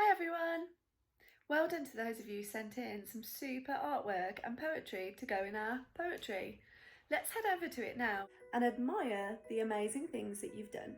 Hi everyone! Well done to those of you who sent in some super artwork and poetry to go in our poetry. Let's head over to it now and admire the amazing things that you've done.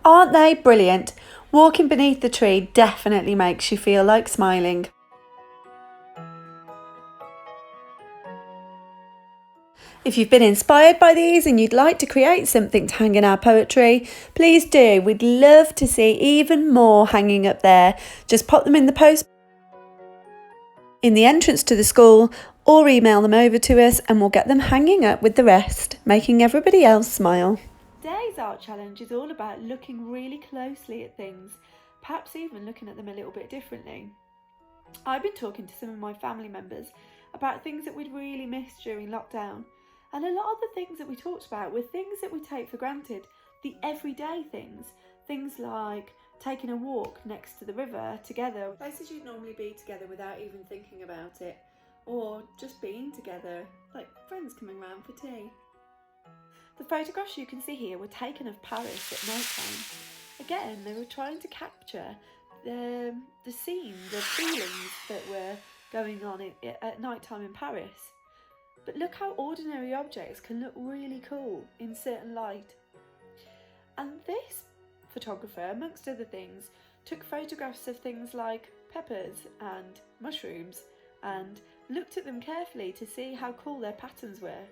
Aren't they brilliant? Walking beneath the tree definitely makes you feel like smiling. If you've been inspired by these and you'd like to create something to hang in our poetry, please do. We'd love to see even more hanging up there. Just pop them in the post in the entrance to the school or email them over to us and we'll get them hanging up with the rest, making everybody else smile. Today's art challenge is all about looking really closely at things, perhaps even looking at them a little bit differently. I've been talking to some of my family members about things that we'd really missed during lockdown, and a lot of the things that we talked about were things that we take for granted, the everyday things like taking a walk next to the river together, places you'd normally be together without even thinking about it, or just being together, like friends coming round for tea. The photographs you can see here were taken of Paris at night time. Again, they were trying to capture the scene, the feelings that were going on at night time in Paris. But look how ordinary objects can look really cool in certain light. And this photographer, amongst other things, took photographs of things like peppers and mushrooms and looked at them carefully to see how cool their patterns were.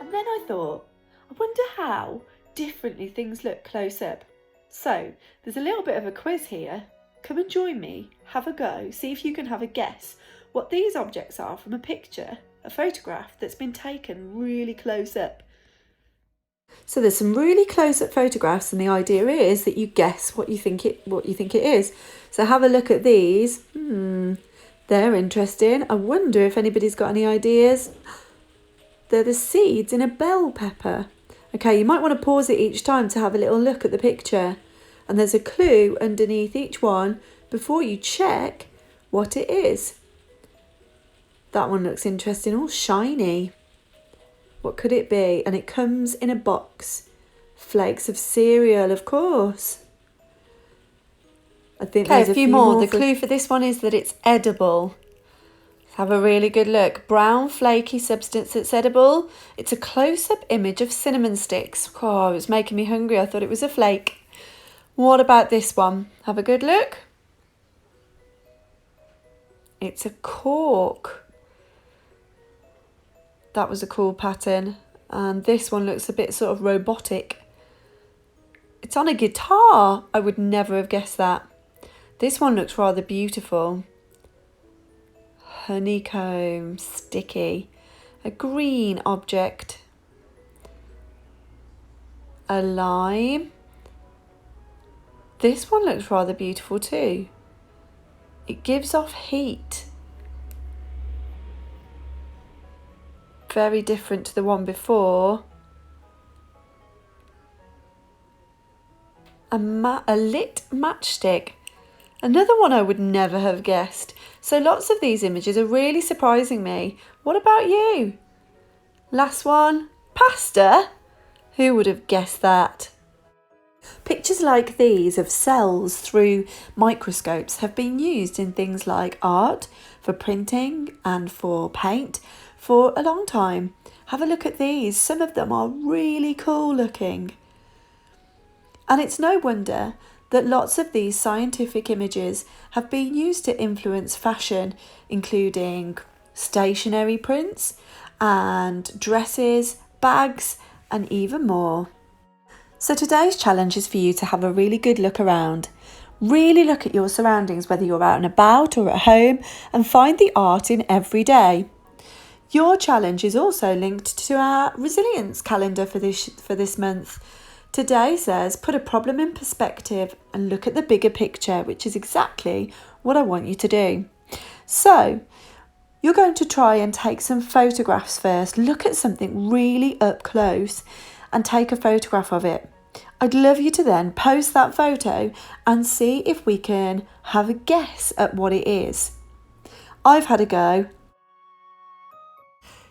And then I thought, I wonder how differently things look close up. So there's a little bit of a quiz here. Come and join me, have a go, see if you can have a guess what these objects are from a picture, a photograph that's been taken really close up. So there's some really close-up photographs, and the idea is that you guess what you think it is. So have a look at these. They're interesting. I wonder if anybody's got any ideas. They're the seeds in a bell pepper. Okay, you might want to pause it each time to have a little look at the picture. And there's a clue underneath each one before you check what it is. That one looks interesting, all shiny. What could it be? And it comes in a box. Flakes of cereal, of course. I think there's a few more. The clue for this one is that it's edible. Let's have a really good look. Brown, flaky substance that's edible. It's a close-up image of cinnamon sticks. Oh, it was making me hungry. I thought it was a flake. What about this one? Have a good look. It's a cork. That was a cool pattern. And this one looks a bit sort of robotic. It's on a guitar. I would never have guessed that. This one looks rather beautiful. Honeycomb, sticky. A green object. A lime. This one looks rather beautiful too. It gives off heat. Very different to the one before. A lit matchstick. Another one I would never have guessed. So lots of these images are really surprising me. What about you? Last one, pasta? Who would have guessed that? Pictures like these of cells through microscopes have been used in things like art, for printing and for paint for a long time. Have a look at these. Some of them are really cool looking. And it's no wonder that lots of these scientific images have been used to influence fashion, including stationery prints and dresses, bags, and even more. So today's challenge is for you to have a really good look around. Really look at your surroundings, whether you're out and about or at home, and find the art in every day. Your challenge is also linked to our resilience calendar for this month. Today says, put a problem in perspective and look at the bigger picture, which is exactly what I want you to do. So, you're going to try and take some photographs first. Look at something really up close and take a photograph of it. I'd love you to then post that photo and see if we can have a guess at what it is. I've had a go.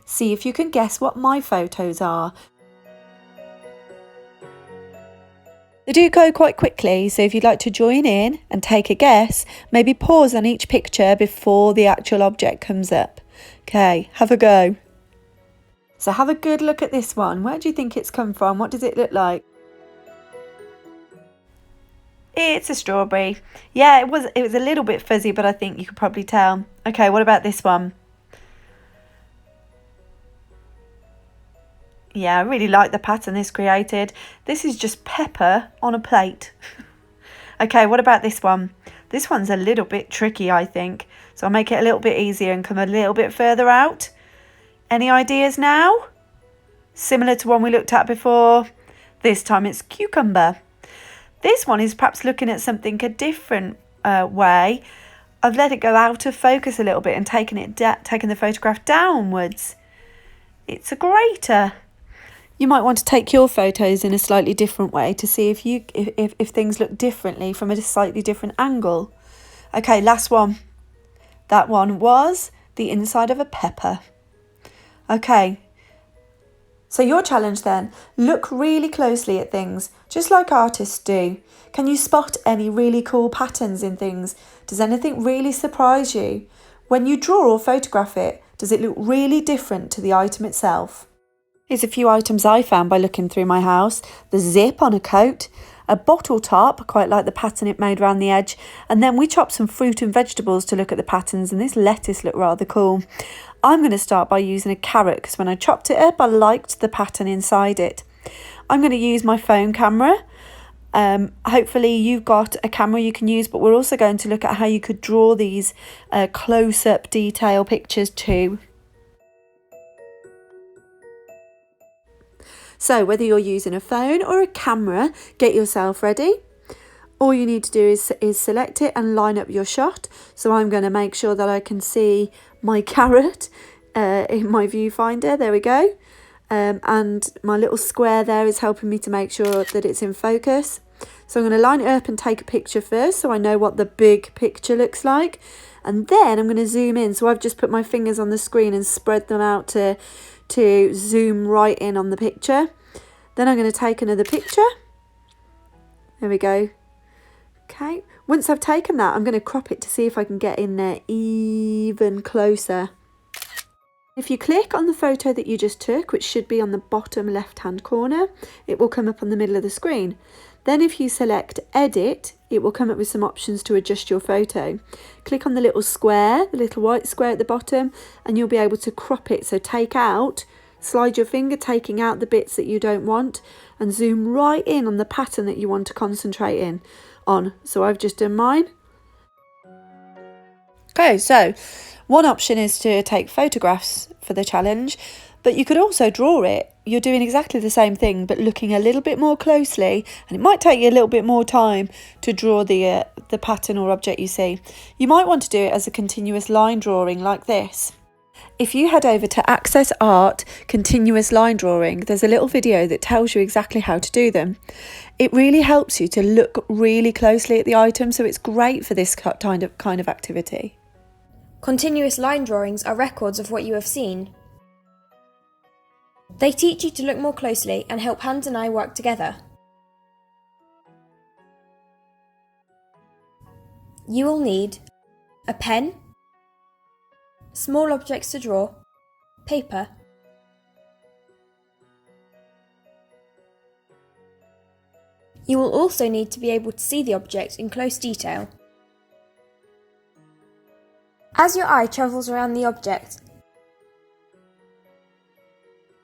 See if you can guess what my photos are. They do go quite quickly, so if you'd like to join in and take a guess, maybe pause on each picture before the actual object comes up. Okay, have a go. So have a good look at this one. Where do you think it's come from? What does it look like? It's a strawberry. Yeah, it was a little bit fuzzy, but I think you could probably tell. Okay, what about this one? Yeah, I really like the pattern this created. This is just pepper on a plate. Okay, what about this one? This one's a little bit tricky, I think. So I'll make it a little bit easier and come a little bit further out. Any ideas now? Similar to one we looked at before. This time it's cucumber. This one is perhaps looking at something a different way. I've let it go out of focus a little bit and taken the photograph downwards. It's a grater. You might want to take your photos in a slightly different way to see if things look differently from a slightly different angle. Okay, last one. That one was the inside of a pepper. Okay, so your challenge then, look really closely at things, just like artists do. Can you spot any really cool patterns in things? Does anything really surprise you? When you draw or photograph it, does it look really different to the item itself? Here's a few items I found by looking through my house. The zip on a coat, a bottle top, quite like the pattern it made around the edge, and then we chopped some fruit and vegetables to look at the patterns, and this lettuce looked rather cool. I'm going to start by using a carrot because when I chopped it up I liked the pattern inside it. I'm going to use my phone camera. Hopefully you've got a camera you can use, but we're also going to look at how you could draw these close-up detail pictures too. So whether you're using a phone or a camera, get yourself ready. All you need to do is select it and line up your shot. So I'm going to make sure that I can see my carrot in my viewfinder. There we go. And my little square there is helping me to make sure that it's in focus. So I'm going to line it up and take a picture first so I know what the big picture looks like. And then I'm going to zoom in. So I've just put my fingers on the screen and spread them out to zoom right in on the picture. Then I'm going to take another picture. There we go. Okay, once I've taken that, I'm going to crop it to see if I can get in there even closer. If you click on the photo that you just took, which should be on the bottom left-hand corner, it will come up on the middle of the screen. Then if you select edit, it will come up with some options to adjust your photo. Click on the little square, the little white square at the bottom, and you'll be able to crop it. So slide your finger taking out the bits that you don't want and zoom right in on the pattern that you want to concentrate on. So I've just done mine. Okay, so one option is to take photographs for the challenge, but you could also draw it. You're doing exactly the same thing, but looking a little bit more closely, and it might take you a little bit more time to draw the pattern or object you see. You might want to do it as a continuous line drawing like this. If you head over to Access Art Continuous Line Drawing, there's a little video that tells you exactly how to do them. It really helps you to look really closely at the item, so it's great for this kind of activity. Continuous line drawings are records of what you have seen. They teach you to look more closely and help hands and eye work together. You will need a pen, small objects to draw, paper, you will also need to be able to see the object in close detail. As your eye travels around the object,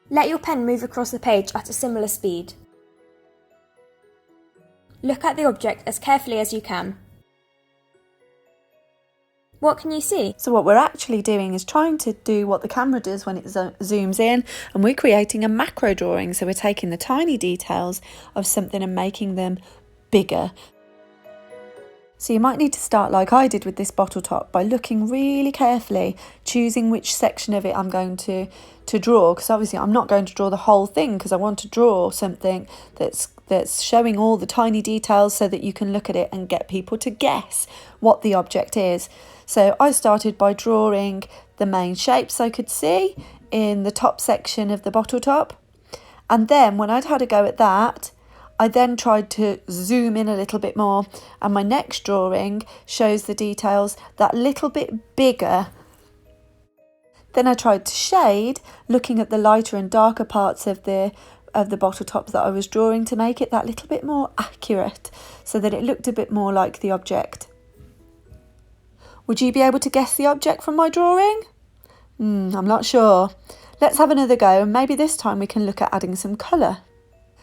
let your pen move across the page at a similar speed. Look at the object as carefully as you can. What can you see? So what we're actually doing is trying to do what the camera does when it zooms in, and we're creating a macro drawing. So we're taking the tiny details of something and making them bigger. So you might need to start like I did with this bottle top by looking really carefully, choosing which section of it I'm going to draw, because obviously I'm not going to draw the whole thing because I want to draw something that's showing all the tiny details so that you can look at it and get people to guess what the object is. So I started by drawing the main shapes I could see in the top section of the bottle top, and then when I'd had a go at that, I then tried to zoom in a little bit more, and my next drawing shows the details that little bit bigger. Then I tried to shade, looking at the lighter and darker parts of the bottle top that I was drawing to make it that little bit more accurate, so that it looked a bit more like the object. Would you be able to guess the object from my drawing? I'm not sure. Let's have another go, and maybe this time we can look at adding some colour.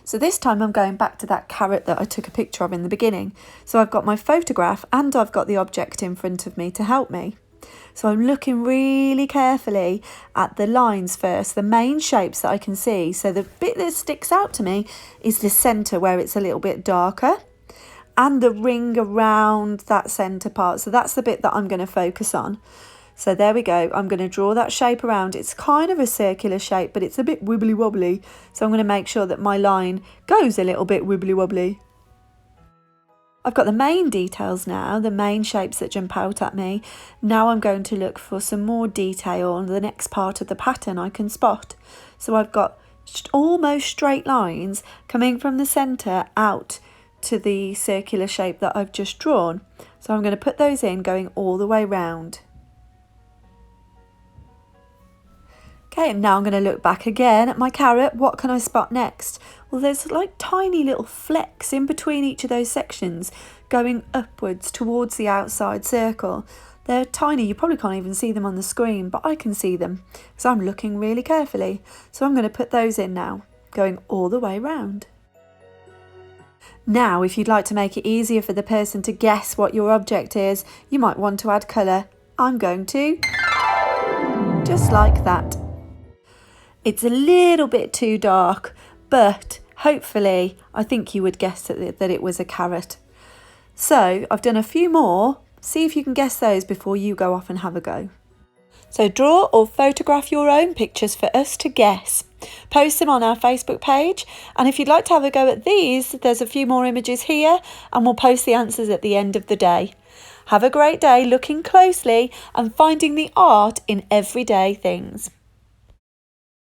So this time I'm going back to that carrot that I took a picture of in the beginning. So I've got my photograph and I've got the object in front of me to help me. So I'm looking really carefully at the lines first, the main shapes that I can see. So the bit that sticks out to me is the centre where it's a little bit darker, and the ring around that centre part. So that's the bit that I'm going to focus on. So there we go. I'm going to draw that shape around. It's kind of a circular shape, but it's a bit wibbly wobbly. So I'm going to make sure that my line goes a little bit wibbly wobbly. I've got the main details now, the main shapes that jump out at me. Now I'm going to look for some more detail on the next part of the pattern I can spot. So I've got almost straight lines coming from the centre out to the circular shape that I've just drawn. So I'm going to put those in, going all the way round. Okay, and now I'm going to look back again at my carrot. What can I spot next? Well, there's like tiny little flecks in between each of those sections going upwards towards the outside circle. They're tiny, you probably can't even see them on the screen, but I can see them because I'm looking really carefully. So I'm going to put those in now, going all the way round. Now, if you'd like to make it easier for the person to guess what your object is, you might want to add colour. I'm going to, just like that. It's a little bit too dark, but hopefully I think you would guess that it was a carrot. So I've done a few more. See if you can guess those before you go off and have a go. So draw or photograph your own pictures for us to guess. Post them on our Facebook page, and if you'd like to have a go at these, there's a few more images here, and we'll post the answers at the end of the day. Have a great day looking closely and finding the art in everyday things.